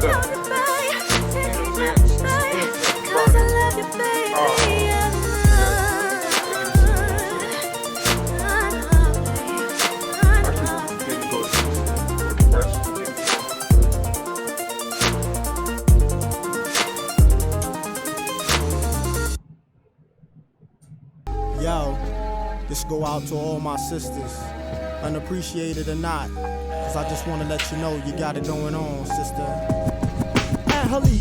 stuff. Yo, this go out to all my sisters, unappreciated or not, cause I just wanna let you know you got it going on, sister.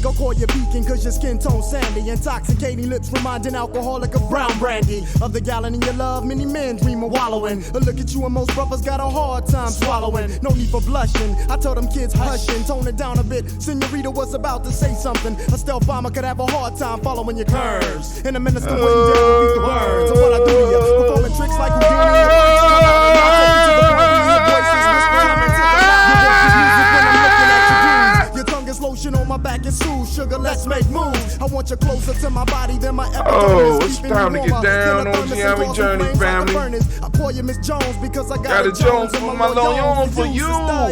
Go call you peeking cause your skin tone sandy. Intoxicating lips reminding alcoholic of brown brandy. Of the gallon in your love, many men dream of wallowing. But look at you and most brothers got a hard time swallowing. No need for blushing, I told them kids hushing. Tone it down a bit, Senorita was about to say something. A stealth bomber could have a hard time following your curves. And a minister wouldn't dare repeat the words of what I do to you. Performing tricks like Houdini and words come out. And I'll take you to the point where your voices whisper coming to the light. You want the music when I'm looking at your views. Your tongue is lotion on my back and soothe. Sugar, let's make moves. I want you closer to my body than my epidermis. Oh, it's time to get down on Gye-Nyame journey, family. I call you Miss Jones because I got a Jones for my loyal for you.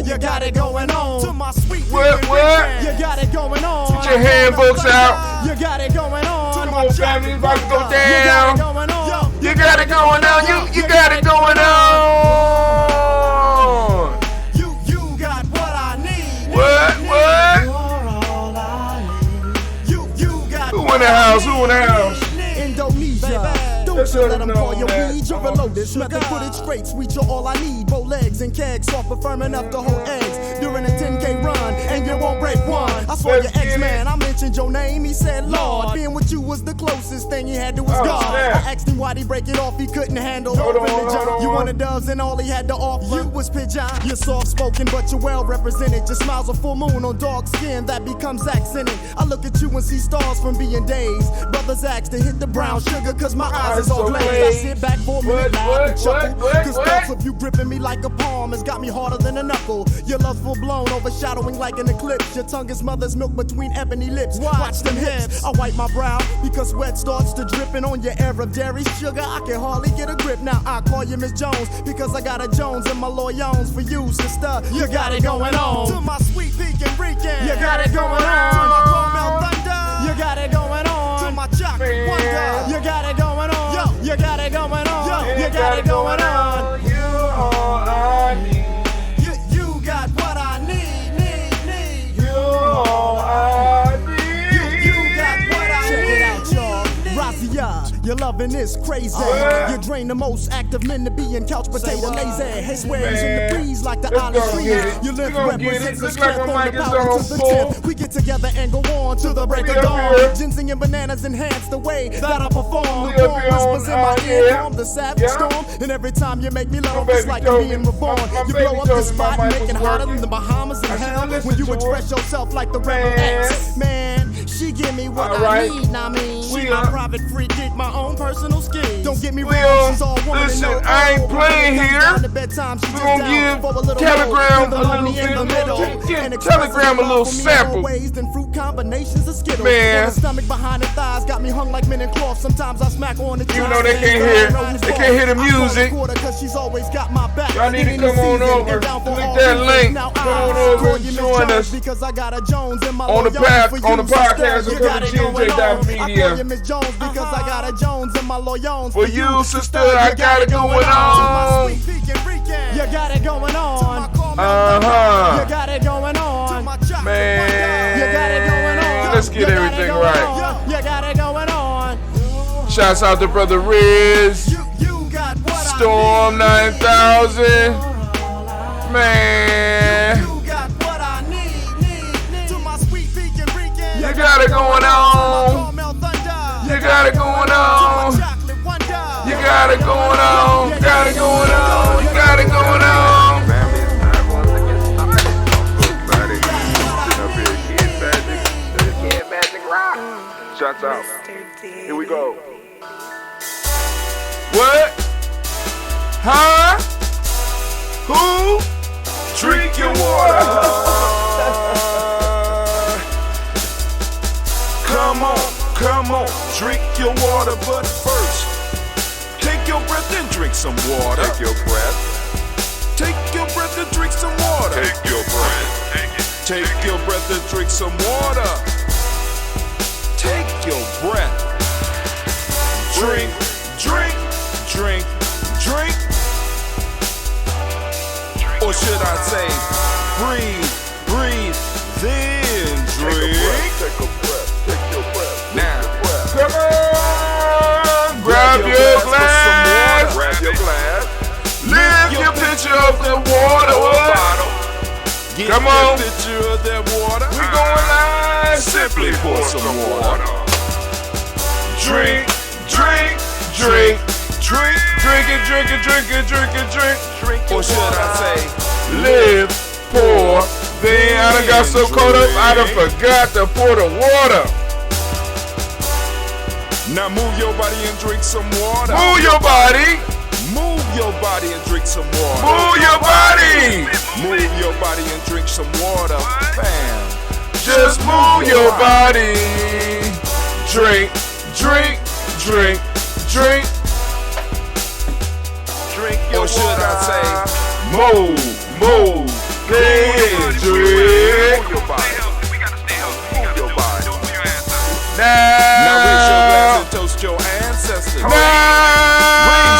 You got it going on. To my sweet what? You got it going on. Get your handbooks out. You got it going on. Come on, family, it's about to go down. You got it going on. You got it going on. You got what I need. What? Who in the house? Indonesia. Don't you let them call you weed. You're reloaded. Method footage straight. Sweet, you're all I need. Bow legs and kegs. Soft but firm enough to hold eggs. During a 10K run. And you won't break one. I saw your ex-man. I mentioned your name. He said, Lord. Being with you was the closest thing he had to his God. I asked him why'd he break it off. He couldn't handle religion. You wanted doves and all he had to offer you was pigeon. You're soft-spoken but you're well-represented. Your smile's a full moon on dark skin that becomes accented. I look at you and see stars from being dazed. Brothers ask to hit the brown sugar cause my eyes is all glazed. I sit back for a minute, laugh and chuckle. Cause thoughts of you gripping me like a palm has got me harder than a knuckle. Your love's full blown, overshadowing like an eclipse. Your tongue is mother's milk between ebony lips. Watch them hips. I wipe my brow because sweat starts to dripping on your air of dairy sugar. I can hardly get a grip. Now I call you Miss Jones because I got a Jones in my loyons for you, sister. You got it going on. To my sweet peeking Rican. You got it going on. To my caramel thunder. You got it going on. To my chocolate wonder. You got it going on. Yo, you got it going on. Yo, you got it going on. You all I need. You got what I need. You all I need. You got what I need. Check it out, y'all. Razia, your loving is crazy. You drain the most active men to be in couch potato lazy. His wares in the breeze like the olive tree. Your lip represents the strength on the power to the tip. We get together and go on to the break of dawn. Ginseng and bananas enhance the way that I perform. The warm whispers in my ear calm the savage storm. And every time you make me love, it's like I'm being reborn. You blow up the spot and make it hotter than the Bahamas and hell. When you express yourself like the Rebel X. Man, she give me what I need, I mean. She my private free kick, my own personal scheme. Don't get me wrong, she's all woman. Listen, I ain't playing here. We're gonna give Telegram a little bit. Give Telegram a little sample. Man, stomach behind the thighs got me hung like men in cloth. Sometimes I smack on the even though they can't hear the music. Y'all need to come on over. Click that link. Come on over and join us on the podcast of GNJ.Media. Because I got a Jones in my loyons. For you, sister, I got it going on. You got it going on. Uh-huh. You got it going on. Man, you got it going on. Let's get everything right. You got it going on. Shouts out to Brother Riz. Storm 9000. Man. You got what I need. To my sweet peeking Rican. You got it going on. You got it going on. You got it going on. You got it going on. You got it going on. Shouts out. Here we go. What? Huh? Who? Drink your water. Come on, drink your water, but first, take your breath and drink some water. Take your breath. Take your breath and drink some water. Take your breath. Take your breath and drink some water. Take your breath. Drink, drink, drink, drink. Or should I say, breathe, breathe, then drink. Take a breath. Take your breath. Now, Come on. Grab your glass. Grab your glass. Lift your pitcher of the water. Bottle. Get Come on. a picture of that water. We going live. Simply pour some water. Drink, drink, drink, drink, drink it, drink it, drink it, drink it, drink. Or should I say, Live, pour. Then I done got so caught up, I done forgot to pour the water. now move your body and drink some water. Move your body. Move your body and drink some water. Move your body. Move your body and drink some water. Bam. Just move your body. Drink, drink, drink, drink. Drink your water. Or should I say, Move, move, then drink. move your body. Move your body. Now Now raise your glass and toast your ancestors. Raise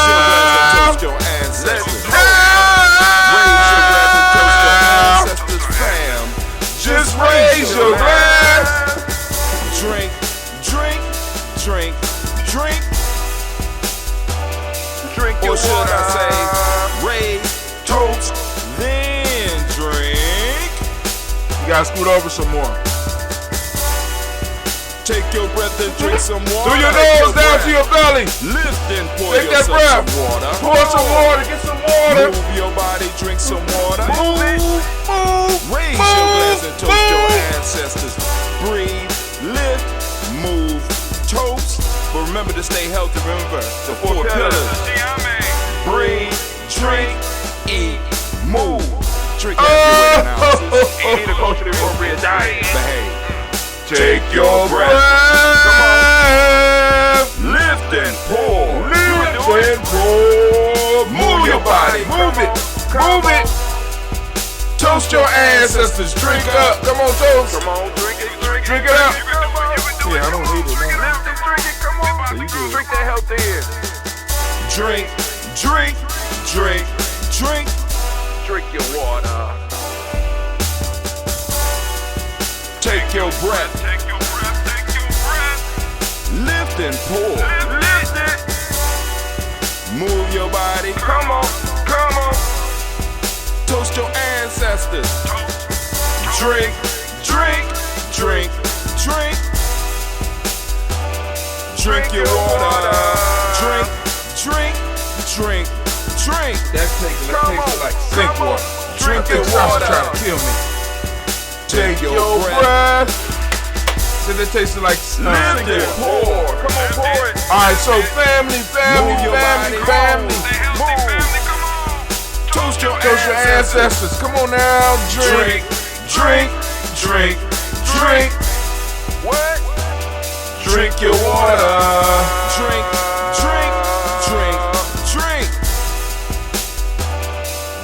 your glass and toast your ancestors. Raise your glass and toast your ancestors, fam. Just raise your glass. Drink, drink, drink, drink. Drink your water. Or should I say, raise, toast, then drink. You gotta scoot over some more. Take your breath and drink some water. Through your nose down to your belly. Lift and pour Take that yourself breath. some water. Pour some water. Get some water. Move your body, drink some water. Move, move. Raise your glass and toast your ancestors. Breathe, lift, move, toast. But remember to stay healthy. Remember the four pillars. Breathe, drink, eat, move. Drink after your ounces. Eat a culturally appropriate diet. Behave. Take your breath. Lift and pour. Lift and pour. Move your body. Move it. Move it. Toast your ancestors. Drink up. Come on, toast. Come on, drink it. Drink it up. Yeah, I don't need it now. Lift and drink it. Come on. So you good. Drink that health in. Drink, drink, drink, drink. Drink your water. Take your breath. Take your breath. Take your breath. Lift and pour. Lift it. Move your body. Come on. Come on. Toast your ancestors. Drink, drink, drink, drink. Drink your water. Drink, drink, drink, drink. That tastes like sink water. Drink your Sauce water. trying to kill me. Take your breath. Said it tasted like Lift sink and water. pour. Come on, pour it. Alright, so family, Move your body. family. Move. Toast your ancestors. Come on now, drink, drink, drink, drink. What? Drink your water. Drink, drink, drink, drink.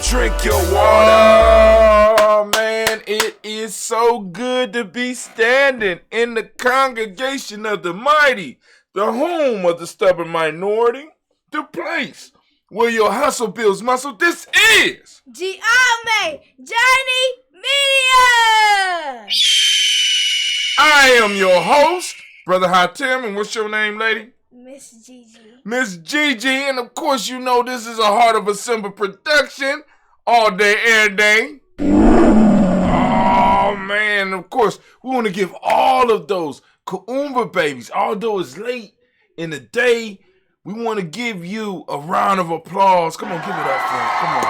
Drink your water. Oh man, it is so good to be standing in the congregation of the mighty, the home of the stubborn minority, the place where your hustle builds muscle. This is Gye-Nyame Media. I am your host, Brother Hatem, and what's your name, lady? Miss Gigi. Miss Gigi, and of course you know this is a Heart of a Simba production, all day, every day. Oh man, of course, we want to give all of those Kuumba babies, although it's late in the day, we want to give you a round of applause. Come on, give it up for them. Come on.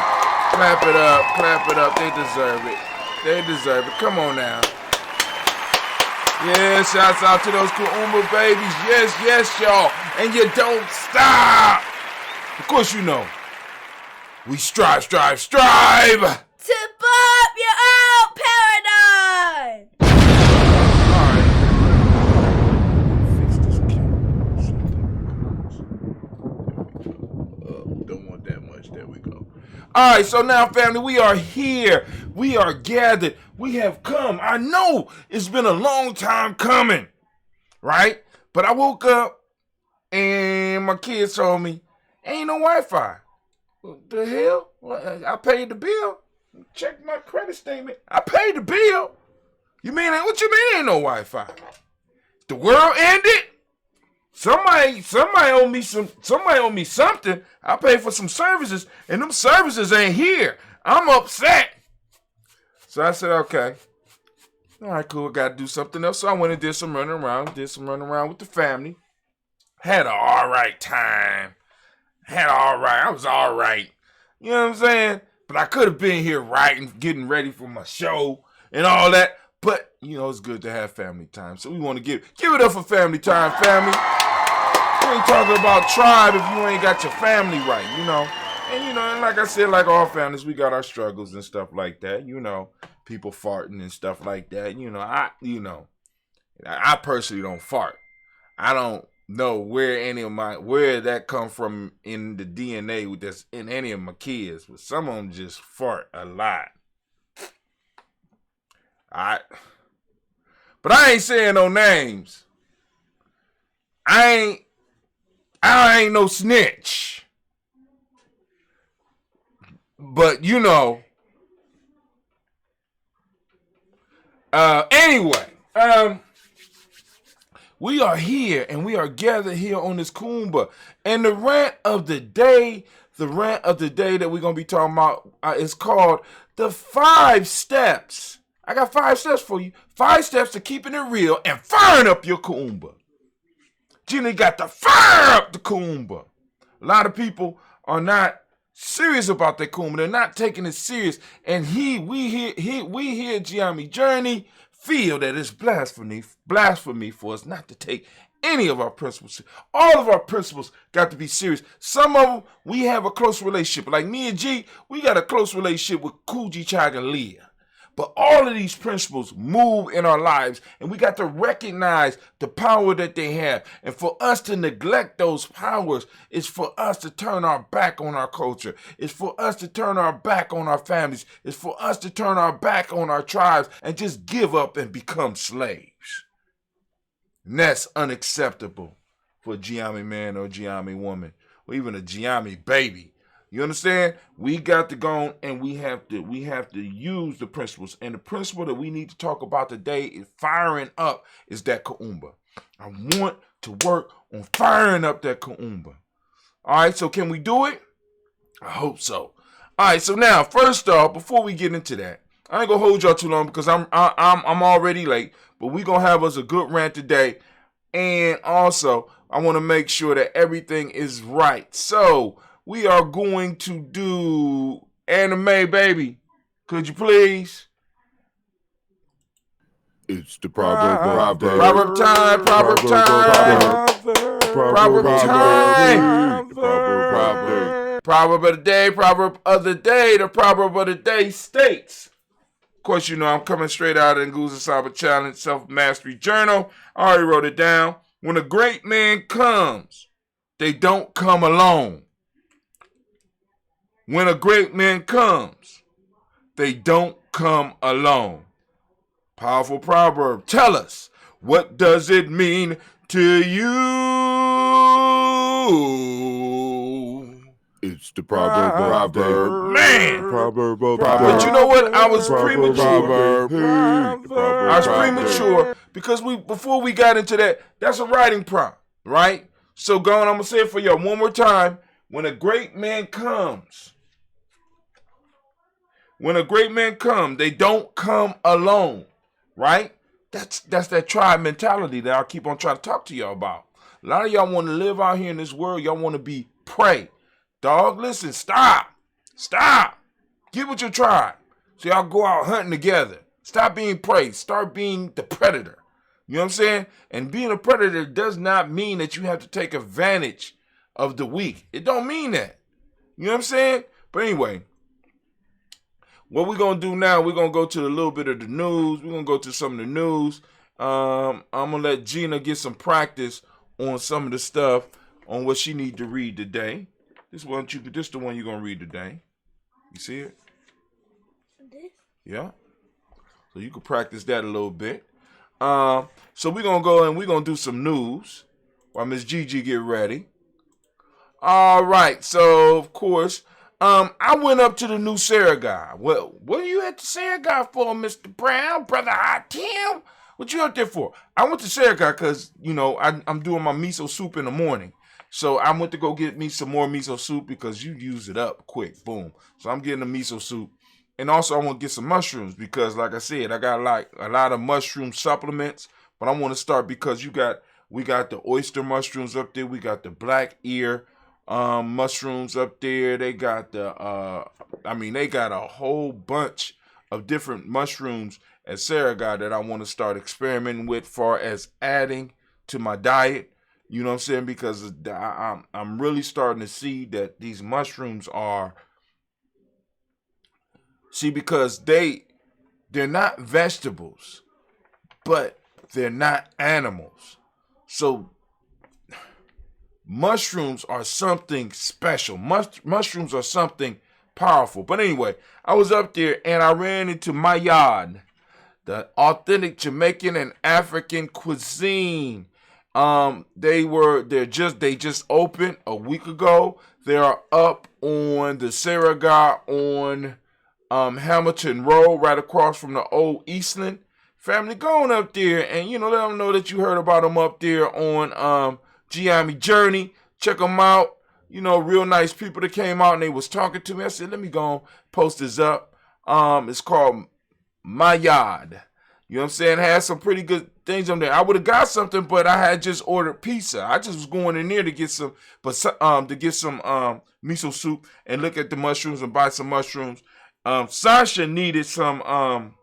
Clap it up, clap it up. They deserve it. They deserve it. Come on now. Yeah, shouts out to those Kuumba babies. Yes, yes, y'all. And you don't stop. Of course you know. We strive, strive, strive. To pop your own paradigm. Don't want that much. There we go. All right, so now, family, we are here We are gathered. We have come. I know it's been a long time coming, right? But I woke up and my kids told me, ain't no Wi-Fi. What the hell? I paid the bill. Check my credit statement. I paid the bill. You mean, what you mean ain't no Wi-Fi? The world ended? Somebody owe me something. I paid for some services, and them services ain't here. I'm upset. So I said, okay. All right, cool. Got to do something else. So I went and did some running around. With the family. Had an all right time. I was all right. You know what I'm saying? But I could have been here writing, getting ready for my show and all that. But, it's good to have family time. So we want to give it up for family time, family. We ain't talking about tribe if you ain't got your family right, And, and like I said, like all families, we got our struggles and stuff like that. People farting and stuff like that. I personally don't fart. I don't know where that come from in the DNA that's in any of my kids, but some of them just fart a lot. But I ain't saying no names. I ain't no snitch. But anyway, we are here and we are gathered here on this Kuumba. And the rant of the day that we're going to be talking about is called the 5 steps. I got 5 steps for you. 5 steps to keeping it real and firing up your Kuumba. Gina got to fire up the Kuumba. A lot of people are not serious about their Kuumba. They're not taking it serious. And we here at Gye-Nyame Journey feel that it's blasphemy for us not to take any of our principles. All of our principles got to be serious. Some of them, we have a close relationship. Like me and G, we got a close relationship with Coogee, Chag, and Leah. But all of these principles move in our lives, and we got to recognize the power that they have. And for us to neglect those powers is for us to turn our back on our culture. It's for us to turn our back on our families. It's for us to turn our back on our tribes and just give up and become slaves. And that's unacceptable for a Gye-Nyame man or a Gye-Nyame woman or even a Gye-Nyame baby. You understand? We got to go and we have to use the principles. And the principle that we need to talk about today is firing up is that Kuumba. I want to work on firing up that Kuumba. All right, so can we do it? I hope so. All right, so now, first off, before we get into that, I ain't gonna hold y'all too long because I'm already late, but we gonna have us a good rant today. And also, I want to make sure that everything is right. So we are going to do anime, baby. Could you please? It's the proverb time. Proverb time. Proverb of the day. Proverb of the day. The proverb of the day states. Of course, I'm coming straight out of the Nguza Saba Challenge Self-Mastery Journal. I already wrote it down. When a great man comes, they don't come alone. When a great man comes, they don't come alone. Powerful proverb. Tell us, what does it mean to you? It's the proverb. Man. Proverb. But you know what? I was premature. I was premature because before we got into that, that's a writing prompt, right? So go on, I'm going to say it for y'all one more time. When a great man comes, they don't come alone, right? That's that tribe mentality that I keep on trying to talk to y'all about. A lot of y'all want to live out here in this world. Y'all want to be prey. Dog, listen, stop. Get with your tribe. So y'all go out hunting together. Stop being prey. Start being the predator. You know what I'm saying? And being a predator does not mean that you have to take advantage of the weak. It don't mean that. You know what I'm saying? But anyway, what we're going to do now, we're going to go to a little bit of the news. We're going to go to some of the news. I'm going to let Gina get some practice on some of the stuff on what she need to read today. This the one you're going to read today. You see it? This? Yeah. So you can practice that a little bit. So we're going to go and we're going to do some news while Miss Gigi get ready. All right. So, of course, I went up to the new Sarah guy. Well, what are you at the Sarah guy for, Mr. Brown? Brother Hot Tim? What you out there for? I went to Sarah guy because, you know, I'm doing my miso soup in the morning. So I went to go get me some more miso soup because you use it up quick. Boom. So I'm getting the miso soup. And also I want to get some mushrooms because, like I said, I got like a lot of mushroom supplements. But I want to start because we got the oyster mushrooms up there. We got the black ear mushrooms up there. They got they got a whole bunch of different mushrooms at Sarah that I want to start experimenting with far as adding to my diet. You know what I'm saying? Because I'm really starting to see that these mushrooms are, because they're not vegetables, but they're not animals. So mushrooms are something special. Mushrooms are something powerful. But anyway, I was up there and I ran into Mayad, the authentic Jamaican and African cuisine. They just opened a week ago. They are up on the Sarah on Hamilton Road, right across from the old Eastland. Family, going up there and let them know that you heard about them up there on Gye-Nyame Journey. Check them out. Real nice people that came out and they was talking to me. I said, let me go and post this up. It's called My Yard. You know what I'm saying? It has some pretty good things on there. I would have got something, but I had just ordered pizza. I just was going in there to get some, miso soup and look at the mushrooms and buy some mushrooms. Sasha needed something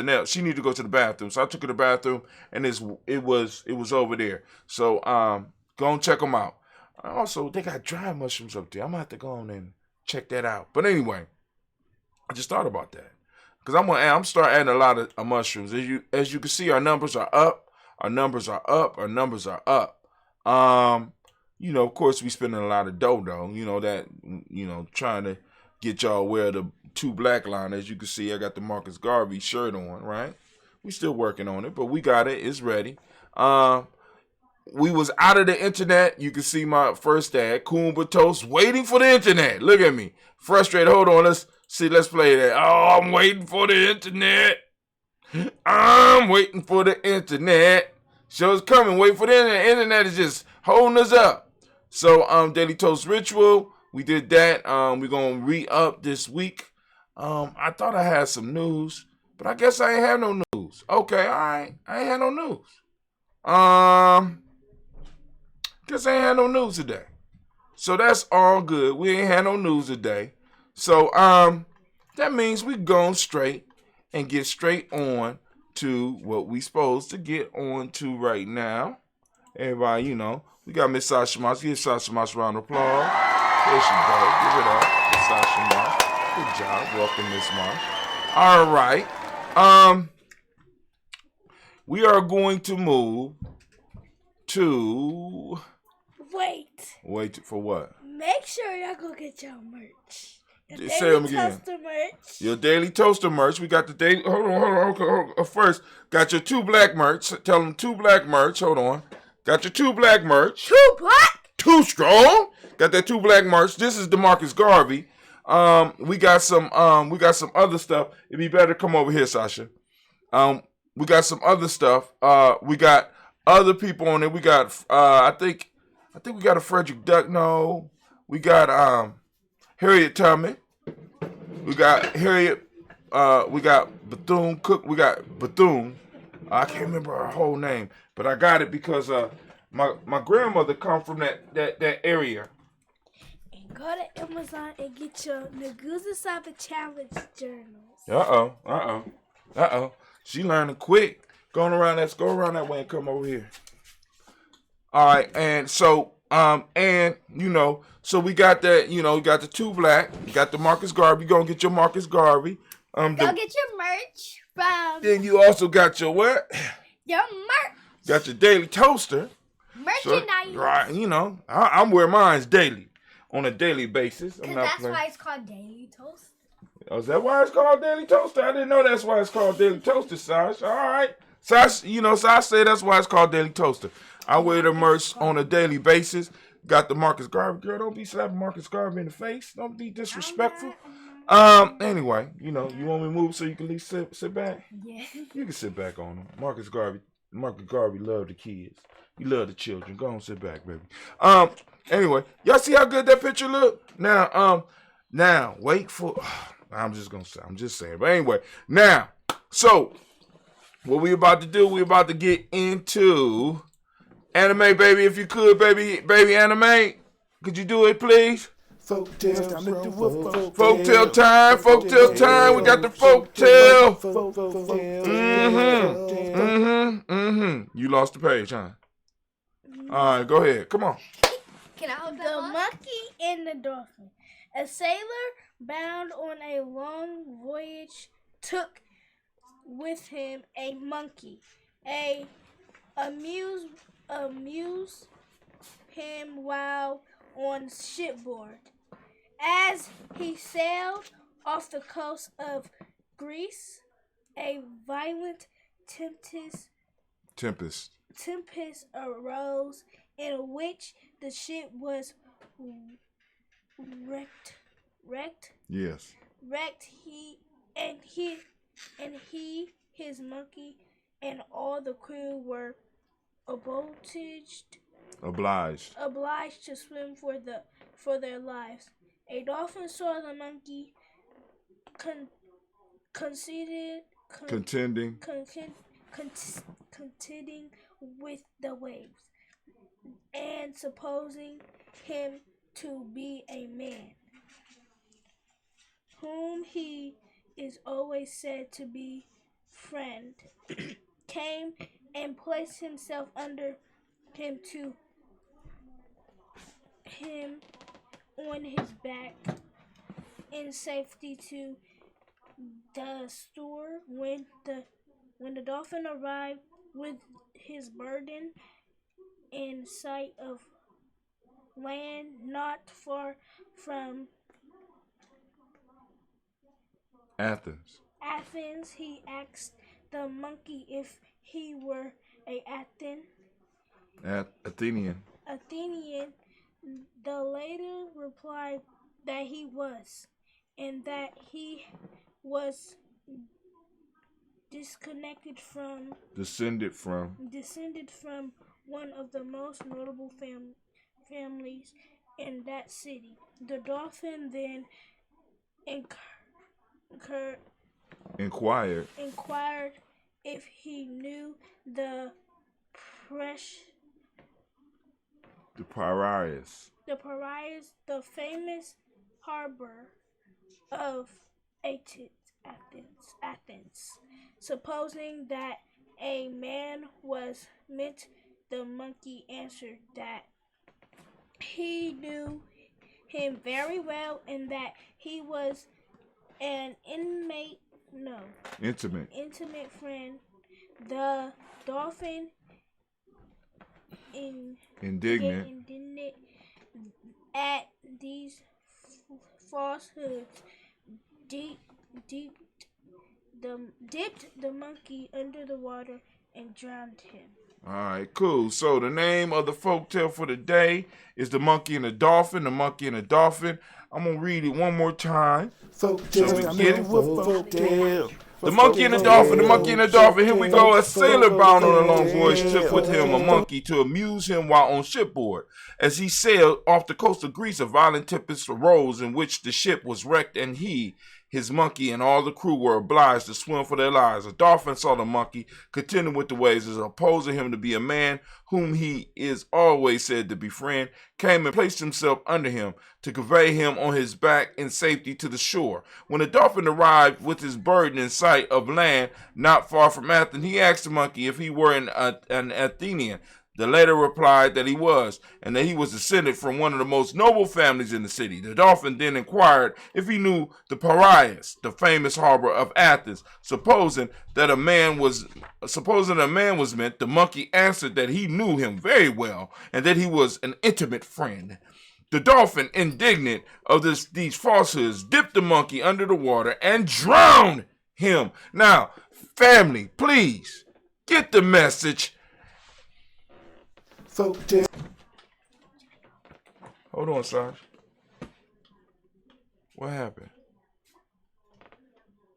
else. She needed to go to the bathroom. So I took her to the bathroom and it was over there. So go and check them out. Also, they got dry mushrooms up there. I'm gonna have to go on and check that out. But anyway, I just thought about that. Because I'm start adding a lot of mushrooms. As you can see, our numbers are up. Our numbers are up. Our numbers are up. Of course, we spending a lot of dough, though. Trying to get y'all wear the 2 black line. As you can see, I got the Marcus Garvey shirt on, right? We still working on it, but we got it. It's ready. We was out of the internet. You can see my first ad, Kuumba Toast, waiting for the internet. Look at me. Frustrated. Hold on. Let's play that. Oh, I'm waiting for the internet. I'm waiting for the internet. Show's coming. Wait for the internet. Internet is just holding us up. So, Daily Toast Ritual, we did that. We're going to re-up this week. I thought I had some news, but I guess I ain't have no news. Okay, all right. I ain't had no news. Guess I ain't had no news today. So that's all good. We ain't had no news today. So, that means we going straight and get straight on to what we supposed to get on to right now. Everybody, we got Miss Sasha Moss. Give Sasha Moss a round of applause. There she goes. Give it up. Miss Sasha Moss. Good job. Welcome, Miss Moss. All right. We are going to move to... Wait for what? Make sure y'all go get your merch. Say them again. Toaster merch. Your Daily Toaster merch. We got the daily. Hold on. First, got your 2 black merch. Tell them 2 black merch. Hold on. Got your 2 black merch. 2 black? 2 strong. Got that 2 black merch. This is DeMarcus Garvey. We got some other stuff. It'd be better to come over here, Sasha. We got some other stuff. We got other people on it. We got I think we got a Frederick Duck. No, we got Harriet Tubman. We got Harriet. We got Bethune Cook. We got Bethune. I can't remember her whole name, but I got it because my grandmother come from that area. And go to Amazon and get your Nagusa Saba Challenge journals. Uh-oh. She learning quick. Go around that way and come over here. All right, and so so we got that, we got the 2 black, we got the Marcus Garvey. You gonna get your Marcus Garvey. Go get your merch from. Then you also got your what? Your merch. Got your Daily Toaster. Merchandise. So, right, I'm wearing mine's daily, on a daily basis. I'm not that's playing. why it's called Daily Toast. Oh, is that why it's called Daily Toaster? I didn't know that's why it's called Daily Toaster, Sash. All right. Sash, Sash say that's why it's called Daily Toaster. I wear the merch on a daily basis. Got the Marcus Garvey. Girl, don't be slapping Marcus Garvey in the face. Don't be disrespectful. Anyway, you want me to move so you can at least sit back? Yeah. You can sit back on him. Marcus Garvey love the kids. He love the children. Go on, sit back, baby. Anyway, y'all see how good that picture look? Now, wait for... I'm just saying. But anyway, now, so, what we about to do, we about to get into anime, baby. If you could, baby anime. Could you do it, please? Folktale time. We got the folktale. You lost the page, huh? All right, go ahead. Come on. Can I hold the monkey and the dolphin? A sailor bound on a long voyage took with him a monkey. Amuse him while on shipboard. As he sailed off the coast of Greece, a violent tempest arose in which the ship was wrecked. Yes. He, his monkey, and all the crew were obliged to swim for their lives. A dolphin saw the monkey contending with the waves, and supposing him to be a man, whom he is always said to be friend, came and placed himself under him on his back in safety to the store. When the dolphin arrived with his burden in sight of land not far from Athens, he asked the monkey if he were a Athenian. The latter replied that he was, and that he was descended from one of the most notable families in that city. The dolphin then inquired if he knew the Piraeus, the famous harbor of Athens. Supposing that a man was meant, the monkey answered that he knew him very well and that he was an intimate friend. The dolphin, indignant at these falsehoods, dipped the monkey under the water and drowned him. All right, cool. So the name of the folktale for the day is The Monkey and the Dolphin. The Monkey and the Dolphin. I'm going to read it one more time. Folktale. The Monkey and the Dolphin. The Monkey and the Dolphin. Here we go. A sailor bound on a long voyage took with him a monkey to amuse him while on shipboard. As he sailed off the coast of Greece, a violent tempest arose in which the ship was wrecked, and he, his monkey, and all the crew were obliged to swim for their lives. A dolphin saw the monkey contending with the waves, as opposing him to be a man whom he is always said to befriend, came and placed himself under him to convey him on his back in safety to the shore. When the dolphin arrived with his burden in sight of land not far from Athens, he asked the monkey if he were an Athenian. The latter replied that he was, and that he was descended from one of the most noble families in the city. The dolphin then inquired if he knew the Piraeus, the famous harbor of Athens. Supposing a man was meant, the monkey answered that he knew him very well, and that he was an intimate friend. The dolphin, indignant of these falsehoods, dipped the monkey under the water and drowned him. Now, family, please get the message. Hold on, Saj. What happened?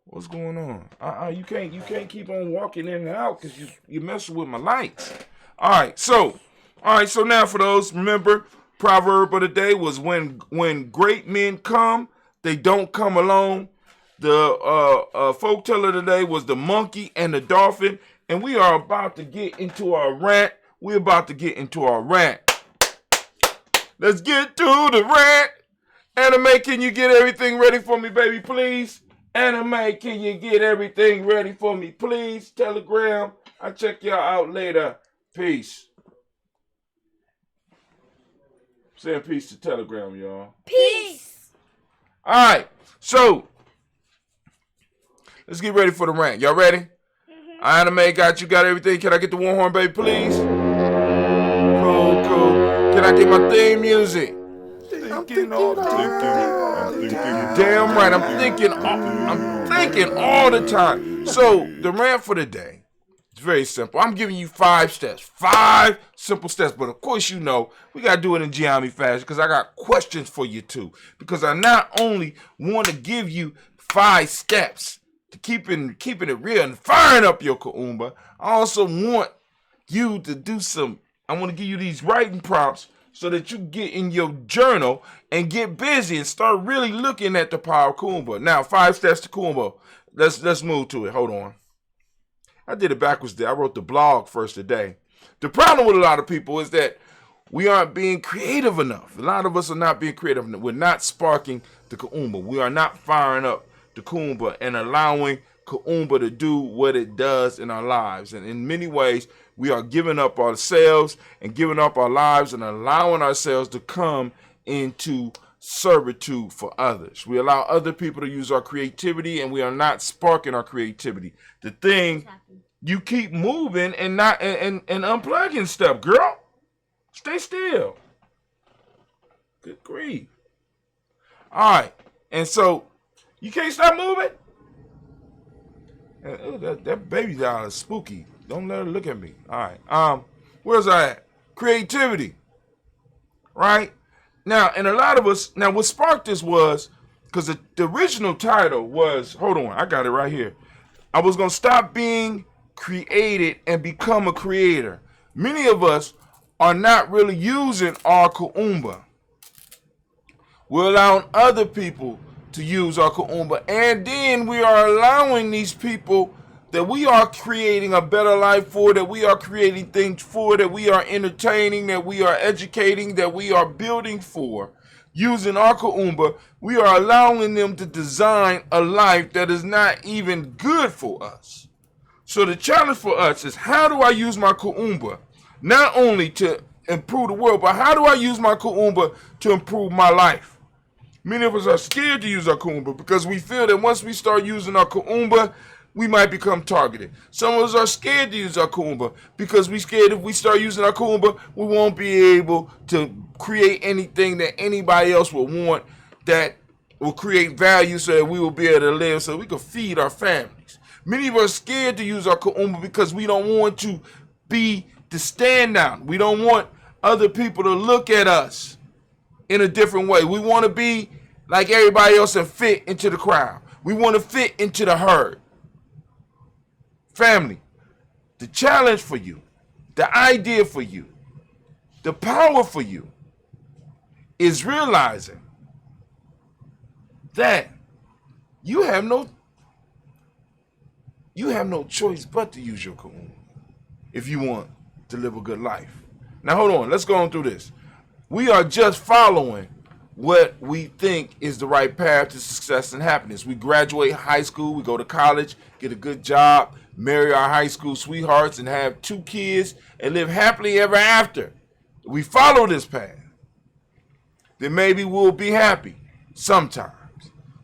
What's going on? You can't keep on walking in and out because you messing with my lights. All right, so now for those, remember, proverb of the day was when great men come, they don't come alone. The folk teller today was the monkey and the dolphin, and we are about to get into our rant. We're about to get into our rant. Let's get to the rant. Anime, can you get everything ready for me, baby, please? Anime, can you get everything ready for me, please? Telegram, I'll check y'all out later. Peace. Saying peace to Telegram, y'all. Peace. All right, so let's get ready for the rant. Y'all ready? Mm-hmm. Anime, got everything. Can I get the one horn, baby, please? Cool. Can I get my theme music? I'm thinking all the time. Damn right, I'm thinking all the time. So the rant for the day is very simple. I'm giving you 5 steps, 5 simple steps. But of course, you know we gotta do it in Gye-Nyame fashion because I got questions for you too. Because I not only want to give you 5 steps to keeping it real and firing up your Kuumba, I also want you to do some. I want to give you these writing prompts so that you get in your journal and get busy and start really looking at the power of Kuumba. Now, 5 steps to Kuumba. Let's move to it. Hold on. I did it backwards there. I wrote the blog first today. The problem with a lot of people is that we aren't being creative enough. A lot of us are not being creative enough. We're not sparking the Kuumba. We are not firing up the Kuumba and allowing Kuumba to do what it does in our lives. And in many ways, we are giving up ourselves and giving up our lives and allowing ourselves to come into servitude for others. We allow other people to use our creativity and we are not sparking our creativity. The thing, you keep moving and not and unplugging stuff, girl. Stay still. Good grief. All right. And so you can't stop moving? That baby doll is spooky. Don't let her look at me. All right. Where's I at? Creativity. Right? Now, and a lot of us, now what sparked this was, because the original title was, hold on, I got it right here. I was going to stop being created and become a creator. Many of us are not really using our Kuumba. We're allowing other people to use our Kuumba. And then we are allowing these people that we are creating a better life for, that we are creating things for, that we are entertaining, that we are educating, that we are building for. Using our Kuumba, we are allowing them to design a life that is not even good for us. So the challenge for us is, how do I use my Kuumba not only to improve the world, but how do I use my Kuumba to improve my life? Many of us are scared to use our Kuumba because we feel that once we start using our Kuumba, we might become targeted. Some of us are scared to use our Kuumba because we're scared if we start using our Kuumba, we won't be able to create anything that anybody else will want that will create value so that we will be able to live so we can feed our families. Many of us are scared to use our Kuumba because we don't want to be the standout. We don't want other people to look at us in a different way. We want to be like everybody else and fit into the crowd. We want to fit into the herd. Family, the challenge for you, the idea for you, the power for you is realizing that you have no choice but to use your Kuumba if you want to live a good life. Now hold on, let's go on through this. We are just following what we think is the right path to success and happiness. We graduate high school, we go to college, get a good job, marry our high school sweethearts, and have 2 kids and live happily ever after. We follow this path. Then maybe we'll be happy sometimes.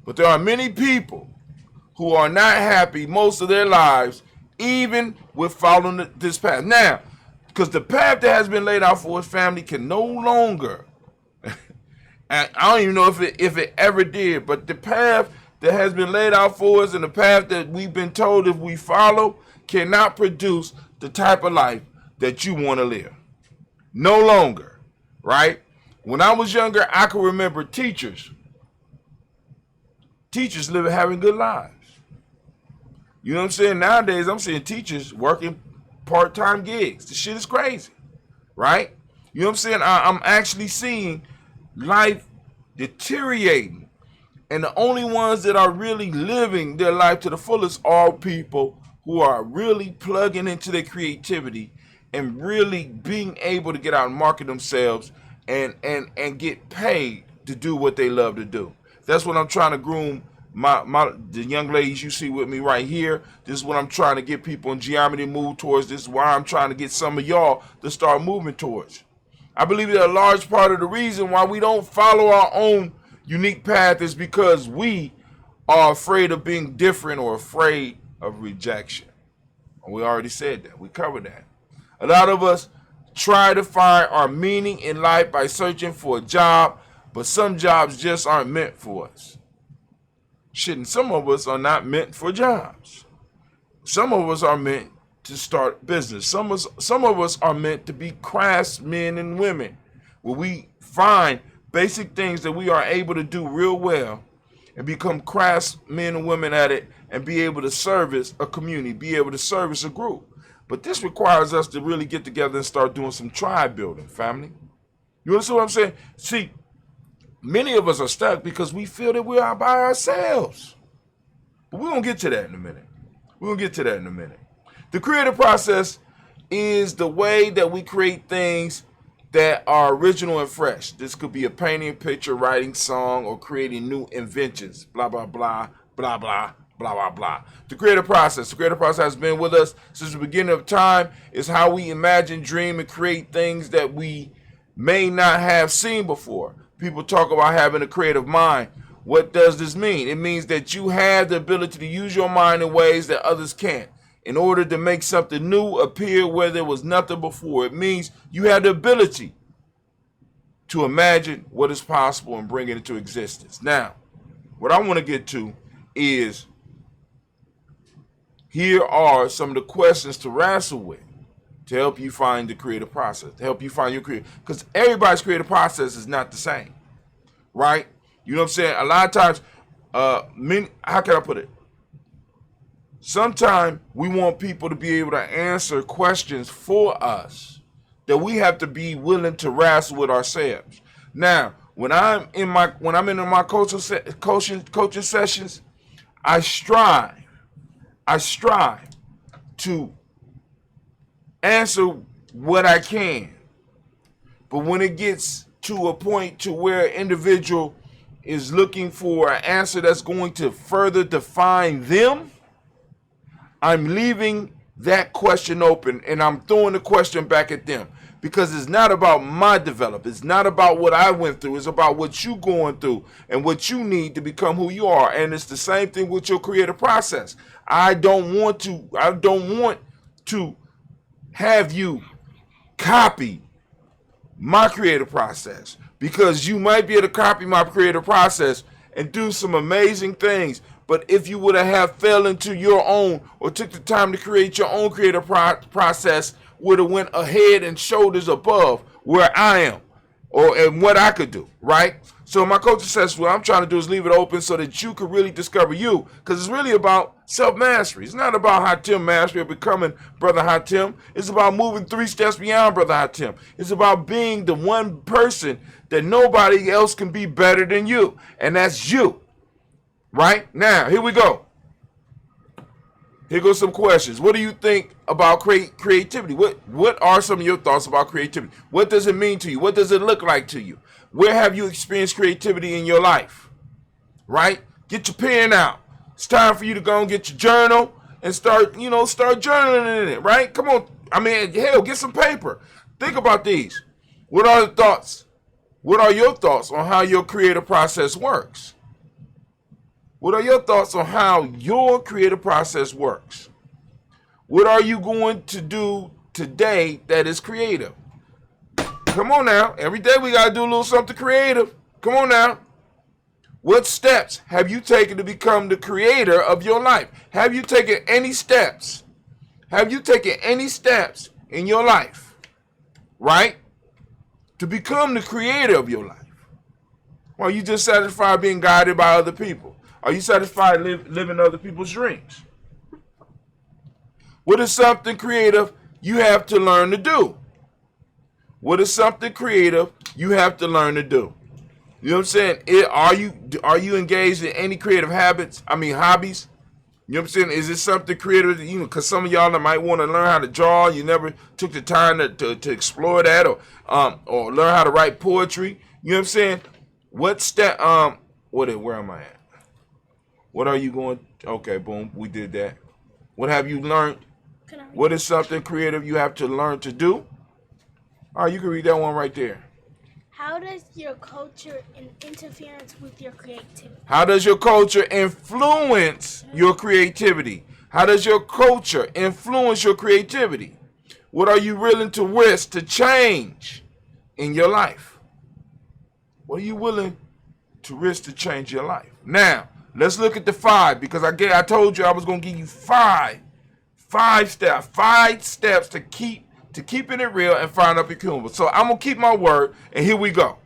But there are many people who are not happy most of their lives, even with following this path. Now, because the path that has been laid out for his family can no longer And I don't even know if it ever did, but the path that has been laid out for us and the path that we've been told if we follow cannot produce the type of life that you want to live. No longer, right? When I was younger, I could remember teachers living, having good lives. You know what I'm saying? Nowadays, I'm seeing teachers working part-time gigs. This shit is crazy, right? You know what I'm saying? I'm actually seeing life deteriorating. And the only ones that are really living their life to the fullest are people who are really plugging into their creativity and really being able to get out and market themselves and get paid to do what they love to do. That's what I'm trying to groom the young ladies you see with me right here. This is what I'm trying to get people in Gye-Nyame to move towards. This is why I'm trying to get some of y'all to start moving towards. I believe that a large part of the reason why we don't follow our own unique path is because we are afraid of being different or afraid of rejection. We already said that. We covered that. A lot of us try to find our meaning in life by searching for a job, but some jobs just aren't meant for us. Shit, and some of us are not meant for jobs. Some of us are meant to start business. Some of us are meant to be craftsmen and women, where we find basic things that we are able to do real well and become craftsmen and women at it and be able to service a community, be able to service a group. But this requires us to really get together and start doing some tribe building, family. You understand what I'm saying? See, many of us are stuck because we feel that we are by ourselves. But we're going to get to that in a minute. The creative process is the way that we create things that are original and fresh. This could be a painting, picture, writing, song, or creating new inventions. Blah, blah, blah, blah, blah, blah, blah, blah. The creative process has been with us since the beginning of time. It's how we imagine, dream, and create things that we may not have seen before. People talk about having a creative mind. What does this mean? It means that you have the ability to use your mind in ways that others can't, in order to make something new appear where there was nothing before. It means you have the ability to imagine what is possible and bring it into existence. Now, what I want to get to is, here are some of the questions to wrestle with to help you find the creative process, to help you find your creative, because everybody's creative process is not the same, right? You know what I'm saying? A lot of times, how can I put it? Sometimes we want people to be able to answer questions for us that we have to be willing to wrestle with ourselves. Now, when I'm in my coaching sessions, I strive to answer what I can. But when it gets to a point to where an individual is looking for an answer that's going to further define them, I'm leaving that question open and I'm throwing the question back at them, because it's not about my development. It's not about what I went through. It's about what you're going through and what you need to become who you are. And it's the same thing with your creative process. I don't want to have you copy my creative process, because you might be able to copy my creative process and do some amazing things. But if you would have fell into your own, or took the time to create your own creative process, would have went ahead and shoulders above where I am, and what I could do, right? So my coaching session, what I'm trying to do is leave it open so that you could really discover you, because it's really about self-mastery. It's not about Hatim mastery or becoming Brother Hatim. It's about moving 3 steps beyond Brother Hatim. It's about being the one person that nobody else can be better than you, and that's you. Right? Now, here we go. Here goes some questions. What do you think about creativity? What are some of your thoughts about creativity? What does it mean to you? What does it look like to you? Where have you experienced creativity in your life? Right? Get your pen out. It's time for you to go and get your journal and start journaling in it, right? Come on. I mean, hell, get some paper. Think about these. What are the thoughts? What are your thoughts on how your creative process works? What are your thoughts on how your creative process works? What are you going to do today that is creative? Come on now. Every day we got to do a little something creative. Come on now. What steps have you taken to become the creator of your life? Have you taken any steps? Have you taken any steps in your life, right, to become the creator of your life? Or are you just satisfied being guided by other people? Are you satisfied living other people's dreams? What is something creative you have to learn to do? What is something creative you have to learn to do? You know what I'm saying? Are you engaged in any creative hobbies? You know what I'm saying? Is it something creative? You know, because some of y'all that might want to learn how to draw, you never took the time to explore that, or learn how to write poetry. You know what I'm saying? What step? Where am I at? What are you going? Okay, boom, we did that. What have you learned? What is something creative you have to learn to do? All right, you can read that one right there. How does your culture interference with your creativity? How does your culture influence your creativity? How does your culture influence your creativity? What are you willing to risk to change in your life? What are you willing to risk to change your life? Now, let's look at the 5, because I told you I was going to give you five steps to keeping it real and find up your Kuumba. So I'm going to keep my word, and here we go.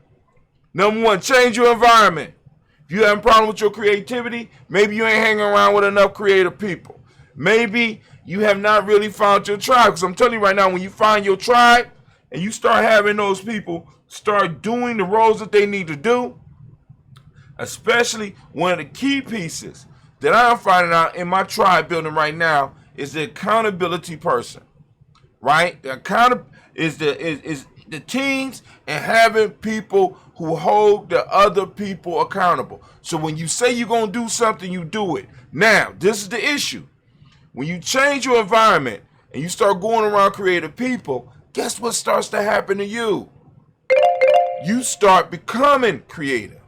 Number 1, change your environment. If you have a problem with your creativity, maybe you ain't hanging around with enough creative people. Maybe you have not really found your tribe, because I'm telling you right now, when you find your tribe and you start having those people start doing the roles that they need to do, especially one of the key pieces that I'm finding out in my tribe building right now is the accountability person. Right? The is the teams and having people who hold the other people accountable. So when you say you're going to do something, you do it. Now, this is the issue. When you change your environment and you start going around creative people, guess what starts to happen to you? You start becoming creative.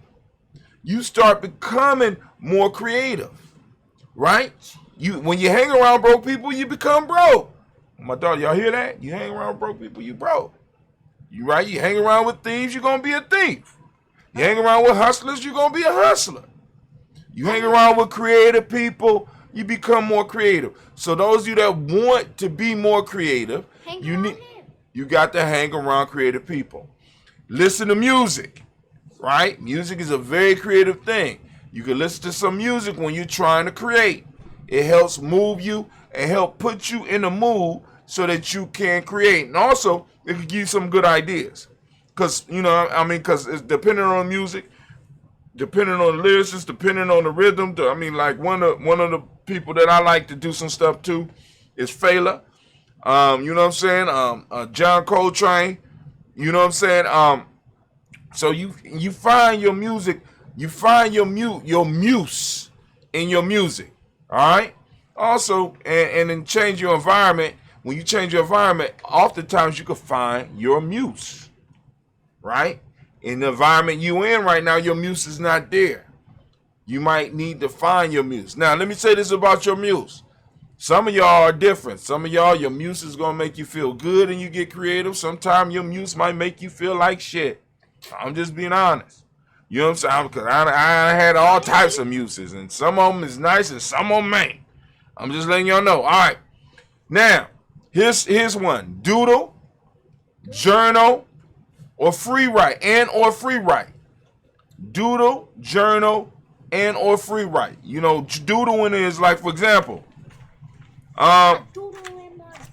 You start becoming more creative. Right? When you hang around broke people, you become broke. My daughter, y'all hear that? You hang around broke people, you broke. You right? You hang around with thieves, you're going to be a thief. You hang around with hustlers, you're going to be a hustler. You hang around with creative people, you become more creative. So those of you that want to be more creative, you got to hang around creative people. Listen to music, right? Music is a very creative thing. You can listen to some music when you're trying to create. It helps move you and help put you in the mood so that you can create. And also, it can give you some good ideas. Because, because it's depending on music, depending on the lyricists, depending on the rhythm. Like one of the people that I like to do some stuff to is Fela. You know what I'm saying? John Coltrane. You know what I'm saying? So you find your music, you find your muse in your music. All right? Also, and then change your environment. When you change your environment, oftentimes you can find your muse, right? In the environment you in right now, your muse is not there. You might need to find your muse. Now, let me say this about your muse. Some of y'all are different. Some of y'all, your muse is going to make you feel good and you get creative. Sometimes your muse might make you feel like shit. I'm just being honest. You know what I'm saying? Because I had all types of muses, and some of them is nice and some of them ain't. I'm just letting y'all know. All right. Now, here's one. Doodle, journal, or free write. Doodle, journal, and or free write. You know, doodling is like, for example,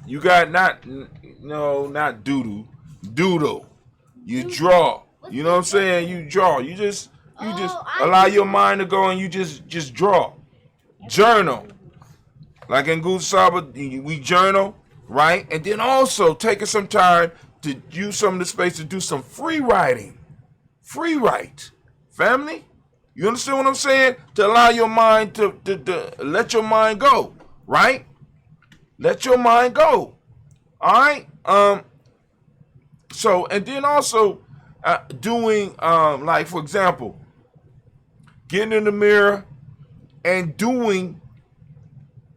you got not doodle. Doodle. You draw. You know what I'm saying? You draw. You just allow your mind to go and you just draw. Journal. Like in Good Sabbath, we journal, right? And then also taking some time to use some of the space to do some free writing. Free write. Family? You understand what I'm saying? To allow your mind to let your mind go, right? Let your mind go. All right? So, and then also doing, like, for example, getting in the mirror and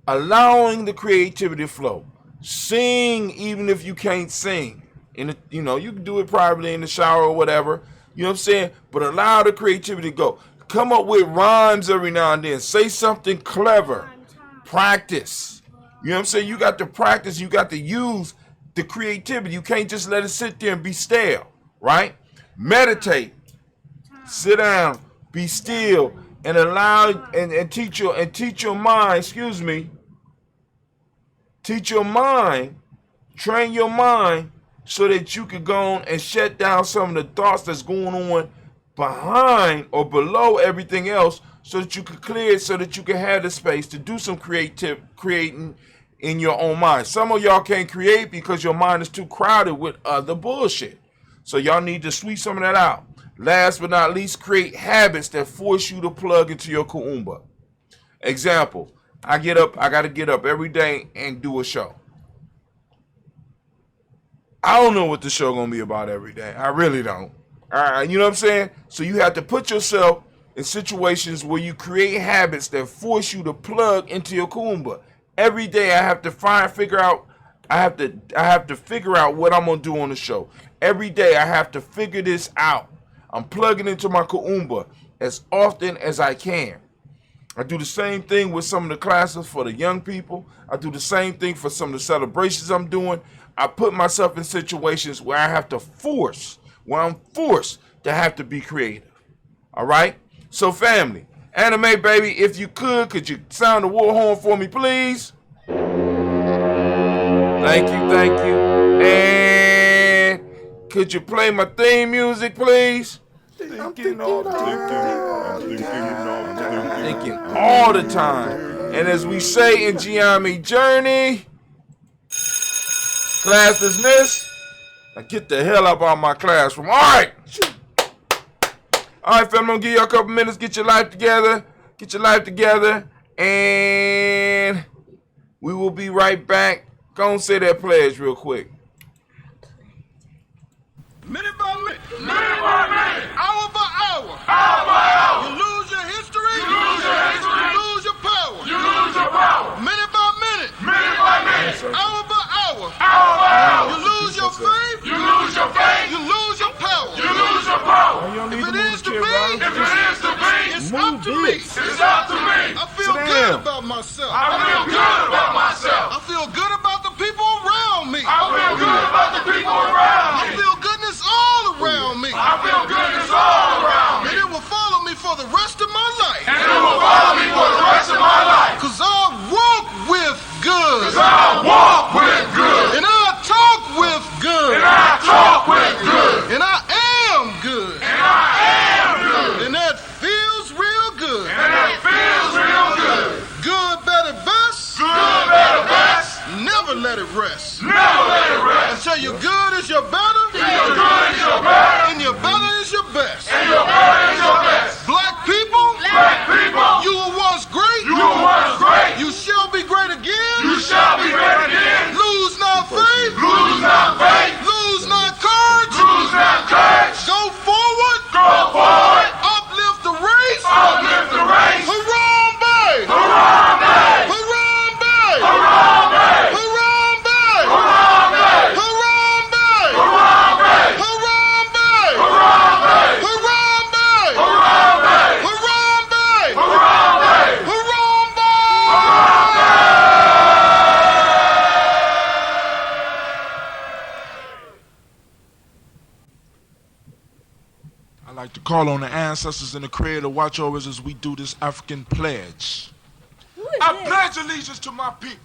allowing the creativity to flow. Sing even if you can't sing. You can do it privately in the shower or whatever. You know what I'm saying? But allow the creativity to go. Come up with rhymes every now and then. Say something clever. Practice. You know what I'm saying? You got to practice. You got to use the creativity. You can't just let it sit there and be stale, right? Meditate. Sit down. Be still. And allow and teach your mind, teach your mind, train your mind so that you can go on and shut down some of the thoughts that's going on behind or below everything else, so that you can clear it, so that you can have the space to do some creating in your own mind. Some of y'all can't create because your mind is too crowded with other bullshit. So y'all need to sweep some of that out. Last but not least, create habits that force you to plug into your Kuumba. Example, I got to get up every day and do a show. I don't know what the show going to be about every day. I really don't. All right, you know what I'm saying? So you have to put yourself in situations where you create habits that force you to plug into your Kuumba. Every day I have to figure out what I'm going to do on the show. Every day I have to figure this out. I'm plugging into my Kuumba as often as I can. I do the same thing with some of the classes for the young people. I do the same thing for some of the celebrations I'm doing. I put myself in situations where I'm forced to have to be creative. All right? So family, Anime Baby, if you could you sound the war horn for me, please? Thank you. And could you play my theme music, please? I'm thinking all the time. And as we say in Gye-Nyame journey, class dismissed. Now get the hell up out of my classroom. All right, fam, I'm gonna give you a couple minutes. Get your life together. And we will be right back. Go and say that pledge real quick. Minute by minute, hour by hour, you lose your history, you lose your power, minute by minute, hour by hour, you lose your faith, you lose your power, If it is to be, it's up to me. I feel good about myself. I feel good about the people around me. I feel goodness all around me. And it will follow me for the rest of my life. Cause I walk with good. And I talk with good. And I am good. And that feels real good. Good, better, best. Never let it rest. Until your good is your better. And your better is your best. Black people, you were once great. You shall be great again. Lose not faith. Lose not courage. Go forward. Uplift the race. Harambe. I'd like to call on the ancestors and the Creator to watch over us as we do this African pledge. I pledge allegiance to my people.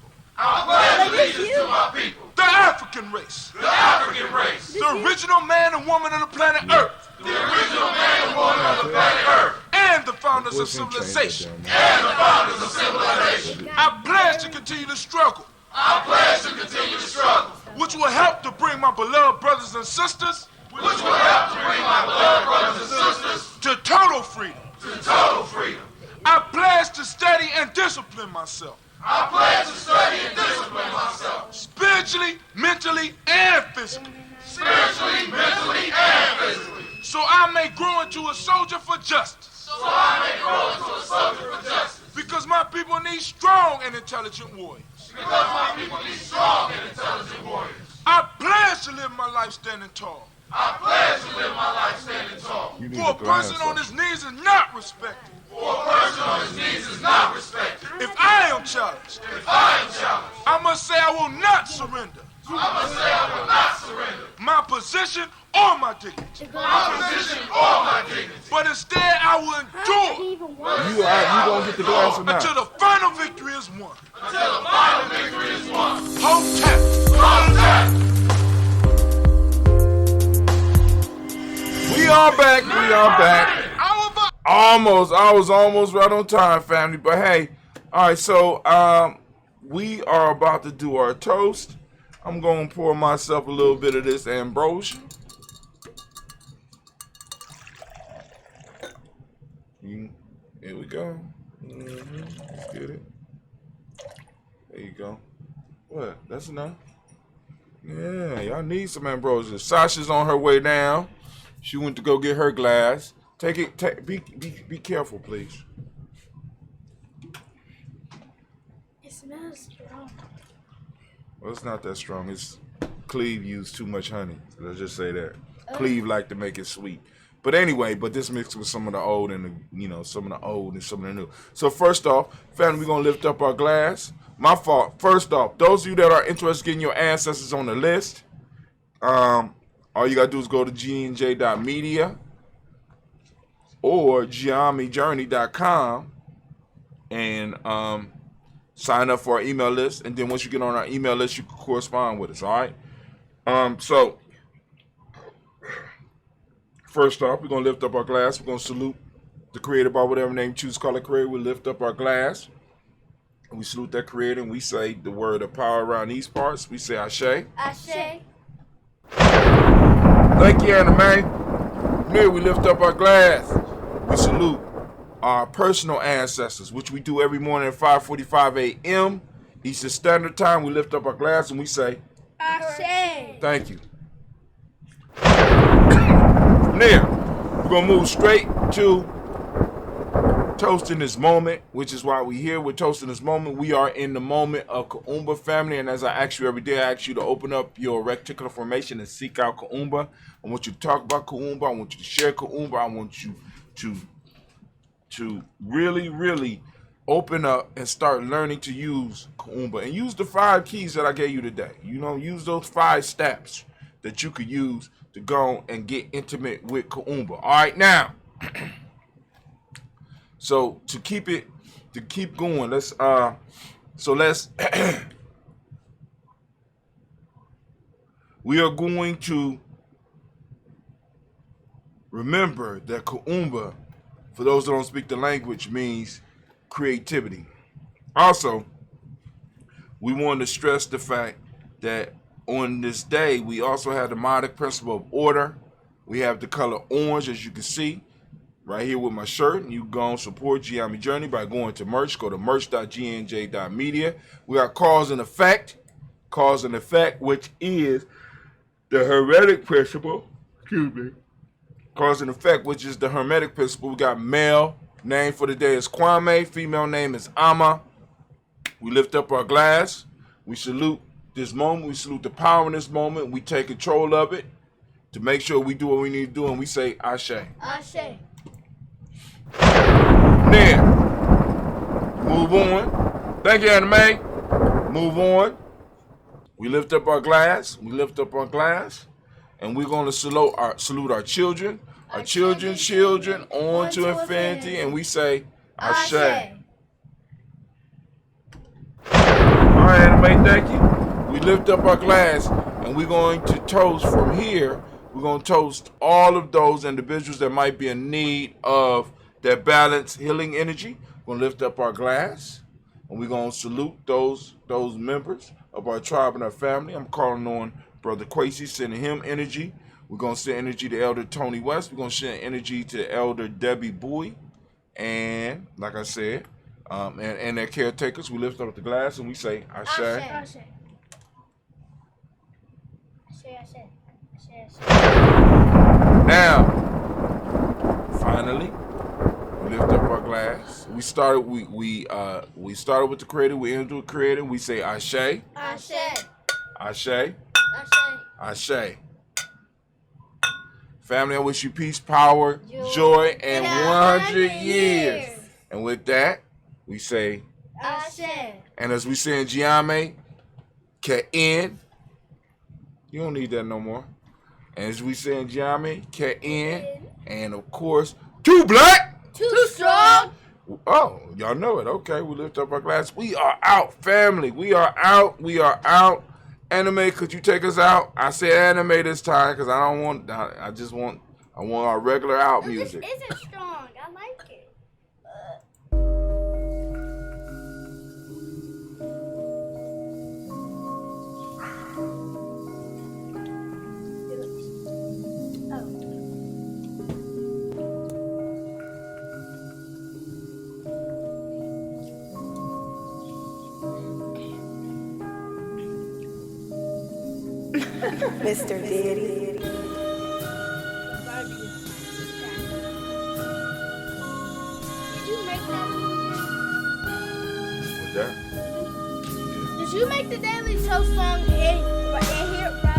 The African race. The original man and woman of the planet Earth. And the founders of civilization. I pledge to continue to struggle. Which will help to bring my beloved brothers and sisters to total freedom. I pledge to study and discipline myself. Spiritually, mentally, and physically. So I may grow into a soldier for justice. Because my people need strong and intelligent warriors. I pledge to live my life standing tall. I pledge to live my life standing tall. For a person on his knees is not respected. For a person on his knees is not respected. If I am challenged, I must say I will not surrender. I must say I will not surrender. My position or my dignity. My position or my dignity. But instead I will endure. You gonna get the glass or not? Until the final victory is won. Until the final victory is won. Hold tight. Hold tight. We are back. We are back. Almost. I was almost right on time, family. But hey, all right. So we are about to do our toast. I'm gonna pour myself a little bit of this ambrosia. Here we go. Let's get it. There you go. What? That's enough. Yeah, y'all need some ambrosia. Sasha's on her way down. She went to go get her glass. Take it. Be careful, please. It's not strong. Well, it's not that strong. It's Cleve used too much honey. Let's just say that. Cleve like to make it sweet. But anyway, this mixed with some of the old and some of the old and some of the new. So first off, family, we're gonna lift up our glass. My fault. First off, those of you that are interested in getting your ancestors on the list, all you gotta do is go to GNJ.Media or GNJMedia.support and sign up for our email list. And then once you get on our email list, you can correspond with us. All right. So first off, we're gonna lift up our glass. We're gonna salute the creator by whatever name you choose to call it creator. We lift up our glass. We salute that creator and we say the word of power around these parts. We say Ashe. Ashe. Thank you, Anime. Here we lift up our glass. We salute our personal ancestors, which we do every morning at 5:45 a.m. Eastern Standard Time. We lift up our glass and we say Ashe. thank you. From there, we're gonna move straight to toasting this moment, which is why we're here. We're toasting this moment. We are in the moment of Kuumba, family, and as I ask you every day, I ask you to open up your reticular formation and seek out Kuumba. I want you to talk about Kuumba. I want you to share Kuumba. I want you to really, really open up and start learning to use Kuumba and use the 5 keys that I gave you today. Use those 5 steps that you could use to go and get intimate with Kuumba. All right, now. So to keep going, let's we are going to remember that Kuumba, for those that don't speak the language, means creativity. Also, we want to stress the fact that on this day, we also have the modic principle of order. We have the color orange, as you can see right here with my shirt. And you can go and support Gye-Nyame Journey by going to merch. Go to merch.gnj.media. We got cause and effect. Cause and effect, which is the hermetic principle. Excuse me. Cause and effect, which is the hermetic principle. We got male name for the day is Kwame. Female name is Ama. We lift up our glass. We salute this moment. We salute the power in this moment. We take control of it to make sure we do what we need to do, and we say Ashe. Ashe. Then, move on. Thank you, Anime. Move on. We lift up our glass. We lift up our glass. And we're going to salute our children. Our children's children on to infinity. And we say Ashe. All right, Anime, thank you. We lift up our glass. And we're going to toast from here. We're going to toast all of those individuals that might be in need of that balanced healing energy. We're going to lift up our glass, and we're going to salute those members of our tribe and our family. I'm calling on Brother Quasi, sending him energy. We're going to send energy to Elder Tony West. We're going to send energy to Elder Debbie Bowie. And, like I said, and their caretakers. We lift up the glass, and we say Ashe. Ashe. Now, finally, we lift up our glass. We started with the creator. We ended with the creator. We say Ashe. Ashe. Ashe. Ashe. Ashe. Family, I wish you peace, power, joy, and 100 years. And with that, we say, Ashe. and as we say in Gye-Nyame, K-N. You don't need that no more. And as we say in Gye-Nyame, K-N. And of course, too black. Too strong. Oh, y'all know it. Okay, we lift up our glass. We are out, family. We are out. We are out. Anime, could you take us out? I said anime this time because I don't want. I want our regular out music. This isn't strong. I like it. Mr. Daddy. Did you make the Daily Show song in here, right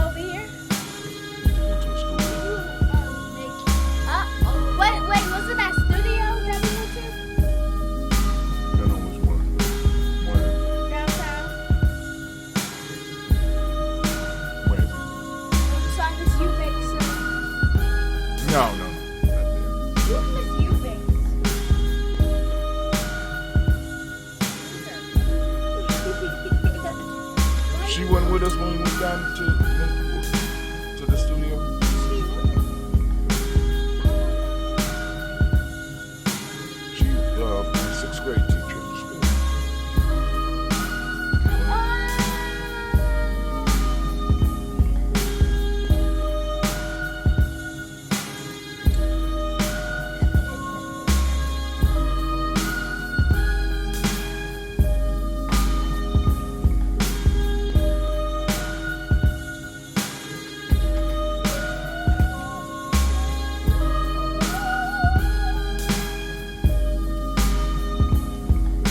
over here? Wait, was it that studio that we went to? I don't know which one. Downtown? Wait. The song is You Make Some. No, not there. Who's Miss You Make? She wasn't with us when we went down to.